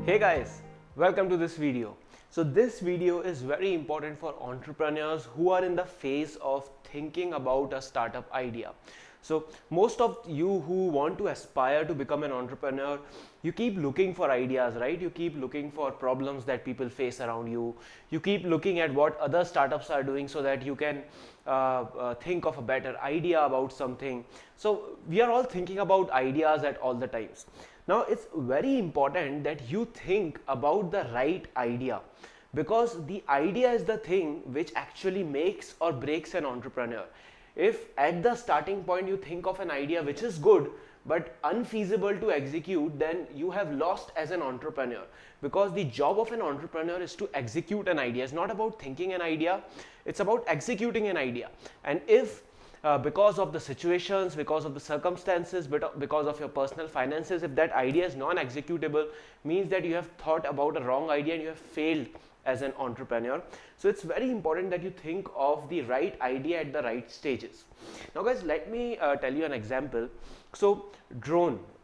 Hey guys, welcome to this video. So this video is very important for entrepreneurs who are in the phase of thinking about a startup idea. So most of you who want to aspire to become an entrepreneur, you keep looking for ideas, right? You keep looking for problems that people face around you. You keep looking at what other startups are doing so that you can think of a better idea about something. So we are all thinking about ideas at all the times. Now it's very important that you think about the right idea, because the idea is the thing which actually makes or breaks an entrepreneur. If at the starting point you think of an idea which is good but unfeasible to execute, then you have lost as an entrepreneur, because the job of an entrepreneur is to execute an idea. It's not about thinking an idea, it's about executing an idea. And if because of the situations, because of the circumstances, because of your personal finances, if that idea is non-executable, means that you have thought about a wrong idea and you have failed as an entrepreneur. So it's very important that you think of the right idea at the right stages. Now guys, let me tell you an example. So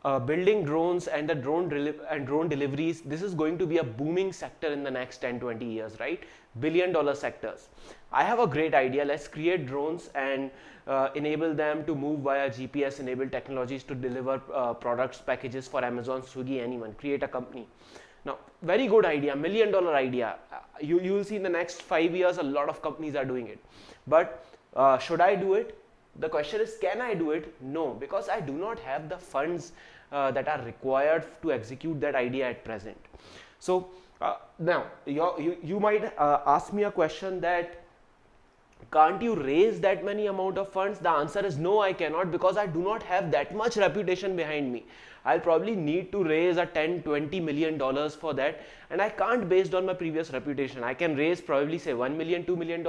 building drones and the drone deliveries, this is going to be a booming sector in the next 10-20 years, right? $1 billion sectors. I have a great idea. Let's create drones and enable them to move via GPS enabled technologies to deliver products, packages for Amazon, Swiggy, anyone. Create a company. Now, very good idea, $1 million idea. You will see in the next 5 years a lot of companies are doing it. But should I do it? The question is, can I do it? No, because I do not have the funds that are required to execute that idea at present. So now you might ask me a question that, can't you raise that many amount of funds? The answer is no, I cannot, because I do not have that much reputation behind me. I'll probably need to raise a 10-20 million dollars for that, and I can't based on my previous reputation. I can raise probably say 1 million, $2 million,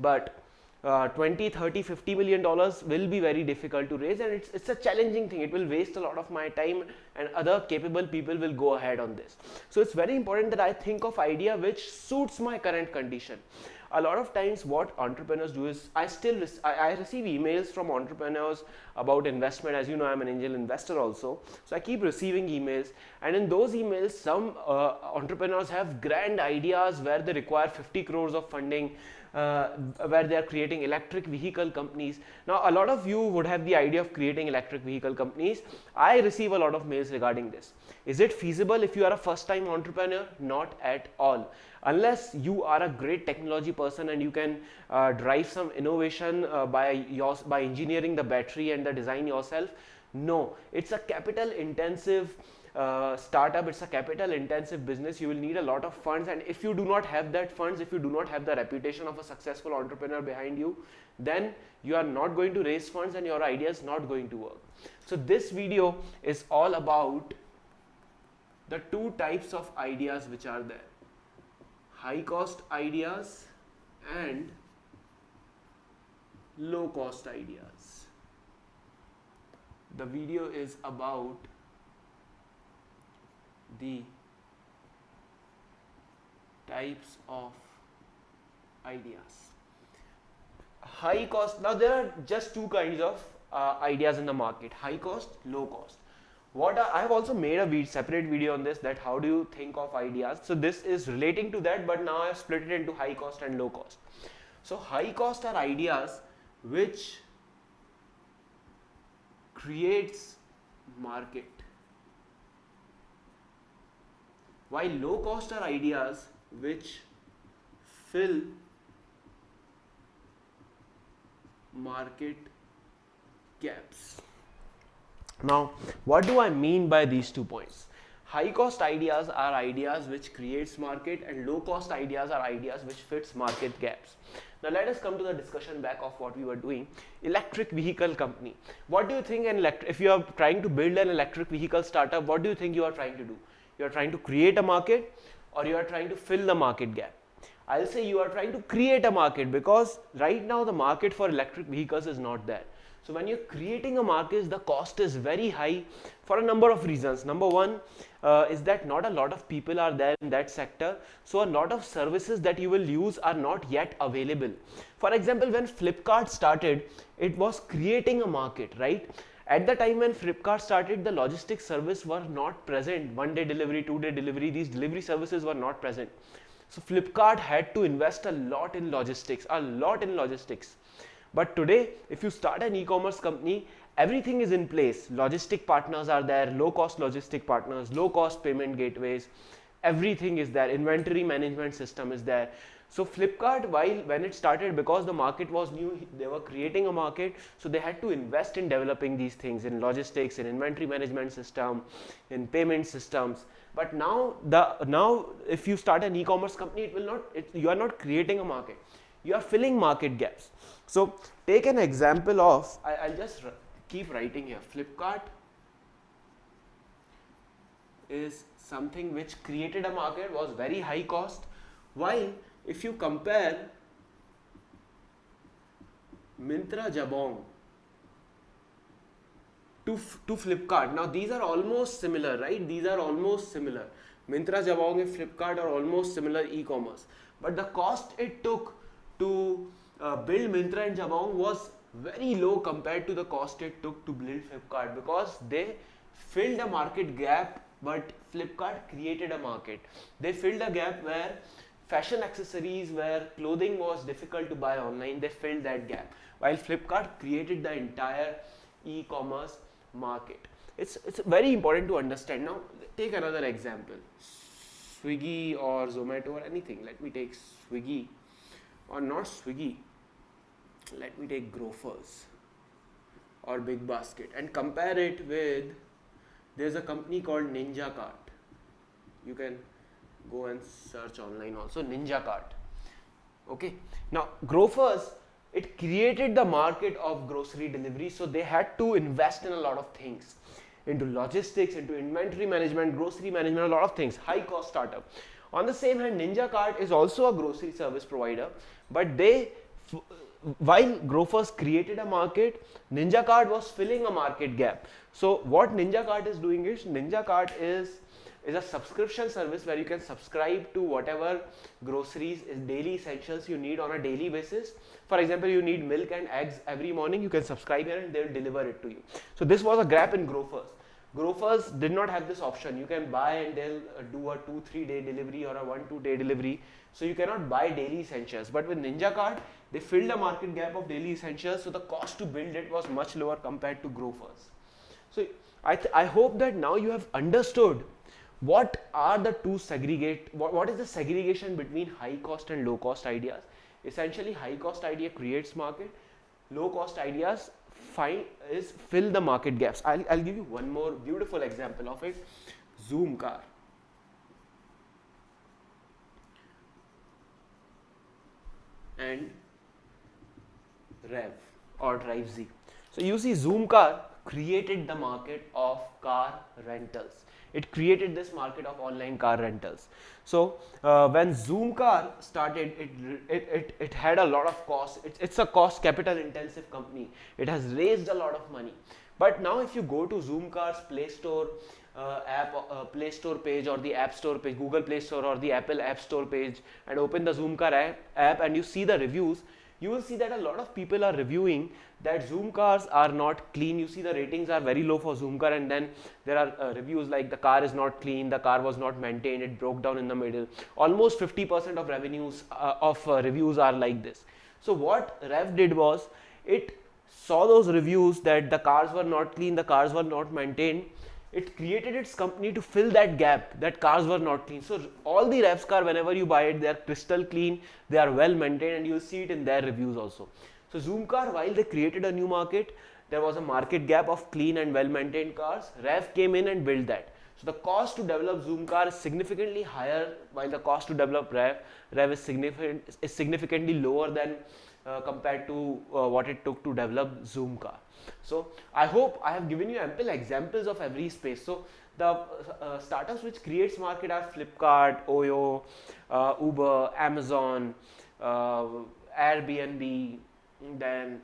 but 20, 30, 50 million dollars will be very difficult to raise, and it's a challenging thing. It will waste a lot of my time, and other capable people will go ahead on this. So it's very important that I think of idea which suits my current condition. A lot of times what entrepreneurs do is, I receive emails from entrepreneurs about investment. As you know, I'm an angel investor also, so I keep receiving emails, and in those emails some entrepreneurs have grand ideas where they require 50 crores of funding, where they are creating electric vehicle companies. Now a lot of you would have the idea of creating electric vehicle companies. I receive a lot of mails regarding this. Is it feasible if you are a first time entrepreneur? Not at all. Unless you are a great technology person and you can drive some innovation by engineering the battery and the design yourself. No, it's a capital intensive startup, it's a capital intensive business. You will need a lot of funds, and if you do not have that funds, if you do not have the reputation of a successful entrepreneur behind you, then you are not going to raise funds and your idea is not going to work. So this video is all about the two types of ideas which are there: high cost ideas and low cost ideas. The video is about the types of ideas. High cost, now there are just two kinds of ideas in the market: high cost, low cost. I have also made a separate video on this, that how do you think of ideas. So this is relating to that, but now I have split it into high cost and low cost. So high cost are ideas which creates market, while low cost are ideas which fill market gaps. Now, what do I mean by these 2 points? High cost ideas are ideas which creates market, and low cost ideas are ideas which fits market gaps. Now let us come to the discussion back of what we were doing. Electric vehicle company. What do you think if you are trying to build an electric vehicle startup, what do you think you are trying to do? You are trying to create a market, or you are trying to fill the market gap? I'll say you are trying to create a market, because right now the market for electric vehicles is not there. So when you're creating a market, the cost is very high for a number of reasons. Number one is that not a lot of people are there in that sector. So a lot of services that you will use are not yet available. For example, when Flipkart started, it was creating a market, right? At the time when Flipkart started, the logistics service were not present. 1 day delivery, 2 day delivery, these delivery services were not present. So Flipkart had to invest a lot in logistics, a lot in logistics. But today, if you start an e-commerce company, everything is in place. Logistic partners are there, low cost logistic partners, low cost payment gateways, everything is there. Inventory management system is there. So Flipkart, when it started, because the market was new, they were creating a market, so they had to invest in developing these things, in logistics, in inventory management system, in payment systems. But now if you start an e-commerce company, you are not creating a market, you are filling market gaps. So take an example of, I'll just keep writing here. Flipkart is something which created a market, was very high cost, while if you compare Myntra, Jabong to Flipkart, now these are almost similar, right? These are almost similar. Myntra, Jabong and Flipkart are almost similar e-commerce, but the cost it took to build Myntra and Jabong was very low compared to the cost it took to build Flipkart, because they filled a market gap, but Flipkart created a market. They filled a gap where fashion accessories, where clothing was difficult to buy online, they filled that gap, while Flipkart created the entire e-commerce market. It's very important to understand. Now take another example, Swiggy or Zomato or anything. Let me take Swiggy, or not Swiggy, let me take Grofers or Big Basket and compare it with, there's a company called Ninja Cart. You can go and search online also, Ninja Cart. Okay, now Grofers, it created the market of grocery delivery, so they had to invest in a lot of things, into logistics, into inventory management, grocery management, a lot of things, high cost startup. On the same hand, Ninja Cart is also a grocery service provider, but while Grofers created a market, Ninja Cart was filling a market gap. So what Ninja Cart is doing is, Ninja Cart is a subscription service where you can subscribe to whatever groceries, daily essentials you need on a daily basis. For example, you need milk and eggs every morning, you can subscribe here and they will deliver it to you. So this was a gap in Grofers. Grofers did not have this option. You can buy and they'll do a 2-3 day delivery or a 1-2 day delivery. So you cannot buy daily essentials. But with Ninja Cart, they filled a market gap of daily essentials, so the cost to build it was much lower compared to Grofers. So I hope that now you have understood what are the two what is the segregation between high cost and low cost ideas. Essentially, high cost idea creates market, low cost ideas fill the market gaps. I'll give you one more beautiful example of it. Zoomcar. And Rev or DriveZ. So you see, Zoomcar created the market of car rentals. It created this market of online car rentals. So when Zoomcar started, it had a lot of cost. It's a cost capital intensive company. It has raised a lot of money. But now if you go to Zoomcar's Play Store Play Store page or the App Store page, Google Play Store or the Apple App Store page, and open the Zoomcar app and you see the reviews, you will see that a lot of people are reviewing that Zoomcars are not clean. You see the ratings are very low for Zoomcar, and then there are reviews like the car is not clean, the car was not maintained, it broke down in the middle. Almost 50% of reviews are like this. So what Rev did was, it saw those reviews that the cars were not clean, the cars were not maintained. It created its company to fill that gap, that cars were not clean. So all the Revs car, whenever you buy it, they are crystal clean, they are well maintained, and you will see it in their reviews also. So Zoomcar, while they created a new market, there was a market gap of clean and well maintained cars. Rev came in and built that. So the cost to develop Zoomcar is significantly higher, while the cost to develop Rev is significantly lower than compared to what it took to develop Zoomcar. So I hope I have given you ample examples of every space. So the startups which creates market are Flipkart, Oyo, Uber, Amazon, Airbnb, then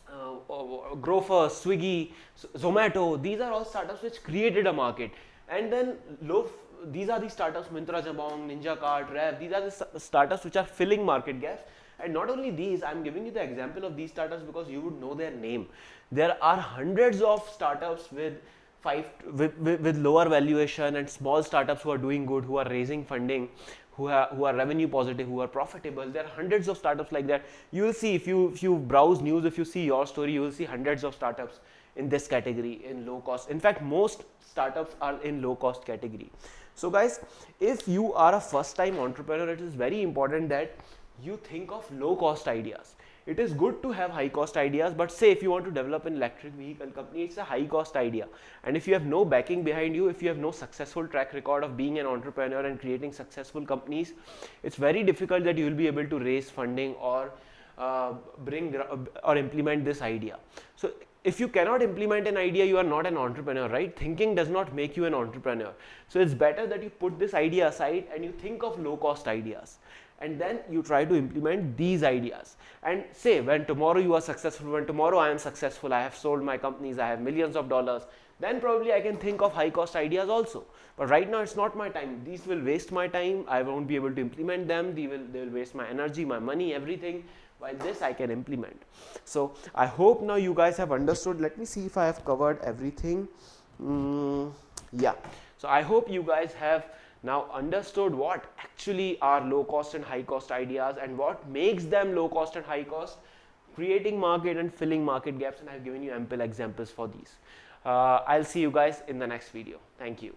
Grofers, Swiggy, Zomato. These are all startups which created a market. And then these are the startups, Myntra, Jabong, Ninja Cart, Rev. These are the startups which are filling market gaps. And not only these, I'm giving you the example of these startups because you would know their name. There are hundreds of startups with with lower valuation and small startups who are doing good, who are raising funding, who are revenue positive, who are profitable. There are hundreds of startups like that. You will see, if you browse news, if you see your story, you will see hundreds of startups in this category, in low cost. In fact, most startups are in low cost category. So guys, if you are a first time entrepreneur, it is very important that you think of low cost ideas. It is good to have high cost ideas, but say if you want to develop an electric vehicle company, it's a high cost idea. And if you have no backing behind you, if you have no successful track record of being an entrepreneur and creating successful companies, it's very difficult that you will be able to raise funding or bring or implement this idea. So if you cannot implement an idea, you are not an entrepreneur, right? Thinking does not make you an entrepreneur. So it's better that you put this idea aside and you think of low cost ideas, and then you try to implement these ideas. And say when tomorrow you are successful, when tomorrow I am successful, I have sold my companies, I have millions of dollars, then probably I can think of high cost ideas also. But right now it's not my time. These will waste my time. I won't be able to implement them. They will waste my energy, my money, everything. While this I can implement. So I hope now you guys have understood. Let me see if I have covered everything. Yeah. So I hope you guys have now understood what actually are low cost and high cost ideas and what makes them low cost and high cost, creating market and filling market gaps, and I've given you ample examples for these. I'll see you guys in the next video. Thank you.